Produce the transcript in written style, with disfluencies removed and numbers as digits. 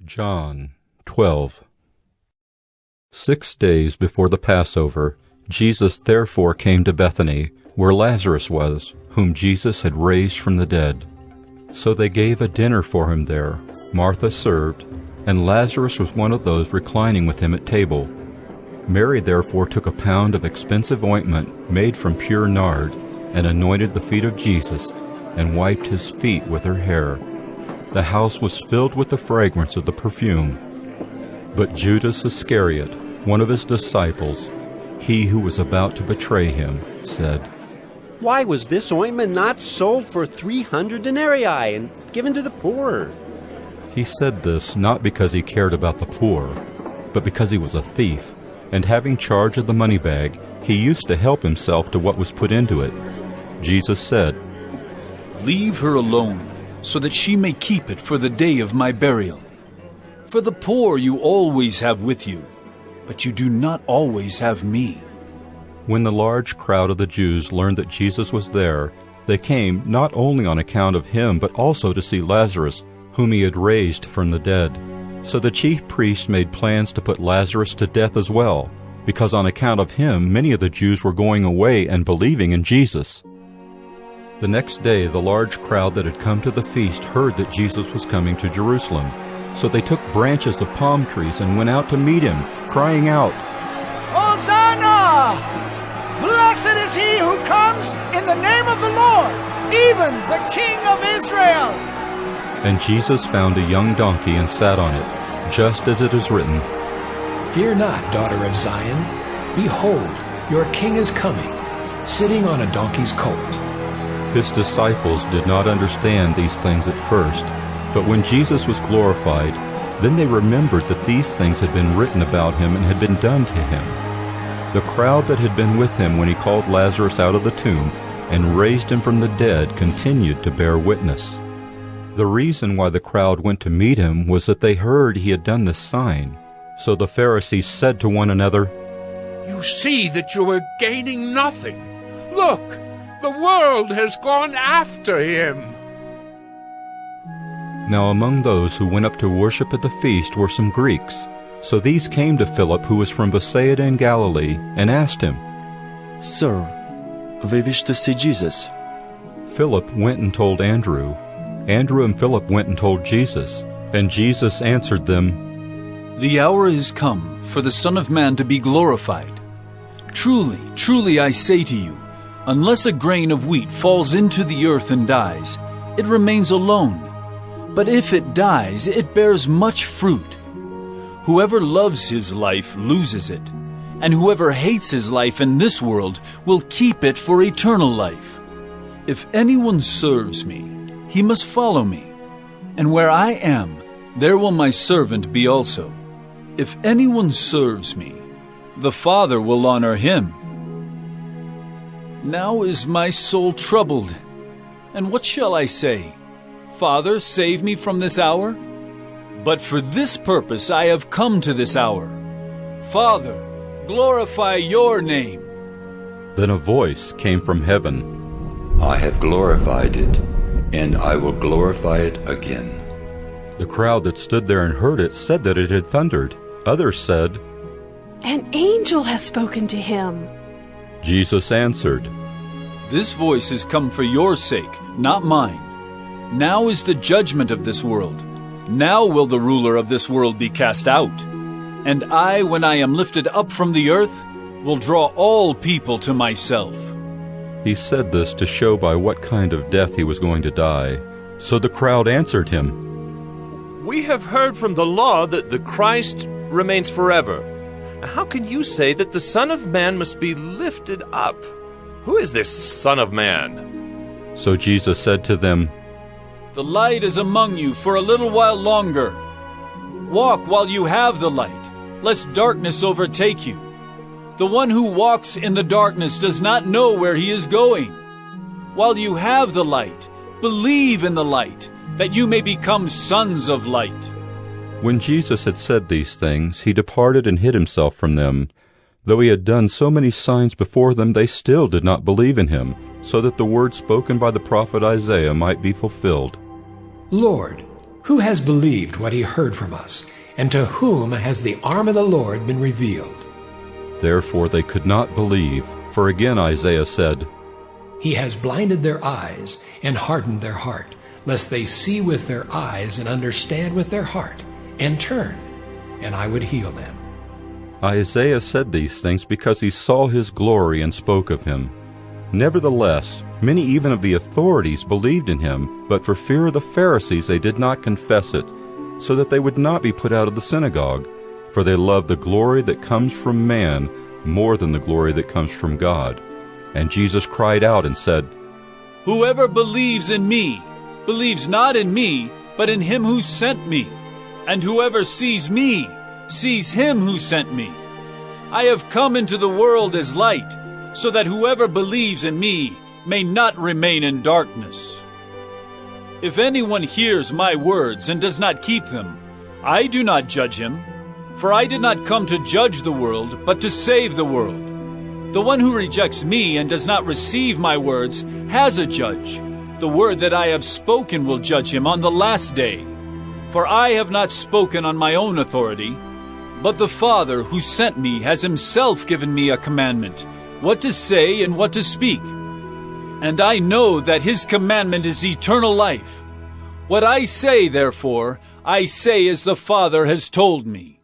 John 12. 6 days before the Passover, Jesus therefore came to Bethany, where Lazarus was, whom Jesus had raised from the dead. So they gave a dinner for him there. Martha served, and Lazarus was one of those reclining with him at table. Mary therefore took a pound of expensive ointment made from pure nard, and anointed the feet of Jesus, and wiped his feet with her hair. The house was filled with the fragrance of the perfume. But Judas Iscariot, one of his disciples, he who was about to betray him, said, "Why was this ointment not sold for 300 denarii and given to the poor?" He said this not because he cared about the poor, but because he was a thief, and having charge of the money bag, he used to help himself to what was put into it. Jesus said, "Leave her alone, so that she may keep it for the day of my burial. For the poor you always have with you, but you do not always have me." When the large crowd of the Jews learned that Jesus was there, they came not only on account of him, but also to see Lazarus, whom he had raised from the dead. So the chief priests made plans to put Lazarus to death as well, because on account of him many of the Jews were going away and believing in Jesus. The next day the large crowd that had come to the feast heard that Jesus was coming to Jerusalem. So they took branches of palm trees and went out to meet him, crying out, "Hosanna! Blessed is he who comes in the name of the Lord, even the King of Israel!" And Jesus found a young donkey and sat on it, just as it is written, "Fear not, daughter of Zion. Behold, your king is coming, sitting on a donkey's colt." His disciples did not understand these things at first, but when Jesus was glorified, then they remembered that these things had been written about him and had been done to him. The crowd that had been with him when he called Lazarus out of the tomb and raised him from the dead continued to bear witness. The reason why the crowd went to meet him was that they heard he had done this sign. So the Pharisees said to one another, "You see that you are gaining nothing. Look, the world has gone after him." Now among those who went up to worship at the feast were some Greeks. So these came to Philip, who was from Bethsaida in Galilee, and asked him, "Sir, we wish to see Jesus." Philip went and told Andrew. Andrew and Philip went and told Jesus. And Jesus answered them, "The hour is come for the Son of Man to be glorified. Truly, truly I say to you, unless a grain of wheat falls into the earth and dies, it remains alone. But if it dies, it bears much fruit. Whoever loves his life loses it, and whoever hates his life in this world will keep it for eternal life. If anyone serves me, he must follow me, and where I am, there will my servant be also. If anyone serves me, the Father will honor him. Now is my soul troubled, and what shall I say? Father, save me from this hour? But for this purpose I have come to this hour. Father, glorify your name." Then a voice came from heaven, "I have glorified it, and I will glorify it again." The crowd that stood there and heard it said that it had thundered. Others said, "An angel has spoken to him." Jesus answered, This voice has come for your sake, not mine. Now is the judgment of this world. Now will the ruler of this world be cast out. And I, when I am lifted up from the earth, will draw all people to myself." He said this to show by what kind of death he was going to die. So the crowd answered him, "We have heard from the law that the Christ remains forever. How can you say that the Son of Man must be lifted up? Who is this Son of Man?" So Jesus said to them, The light is among you for a little while longer. Walk while you have the light, lest darkness overtake you. The one who walks in the darkness does not know where he is going. While you have the light, believe in the light, that you may become sons of light." When Jesus had said these things, he departed and hid himself from them. Though he had done so many signs before them, they still did not believe in him, so that the word spoken by the prophet Isaiah might be fulfilled. "Lord, Who has believed what he heard from us, and to whom has the arm of the Lord been revealed? Therefore they could not believe, for again Isaiah said, He has blinded their eyes and hardened their heart, lest they see with their eyes and understand with their heart, and turn, and I would heal them. Isaiah said these things because he saw his glory and spoke of him. Nevertheless, many even of the authorities believed in him, but for fear of the Pharisees they did not confess it, so that they would not be put out of the synagogue, for they loved the glory that comes from man more than the glory that comes from God. And Jesus cried out and said, Whoever believes in me, believes not in me, but in him who sent me. And whoever sees me, sees him who sent me. I have come into the world as light, so that whoever believes in me may not remain in darkness. If anyone hears my words and does not keep them, I do not judge him, for I did not come to judge the world, but to save the world. The one who rejects me and does not receive my words has a judge. The word that I have spoken will judge him on the last day. For I have not spoken on my own authority, but the Father who sent me has himself given me a commandment, what to say and what to speak. And I know that his commandment is eternal life. What I say, therefore, I say as the Father has told me.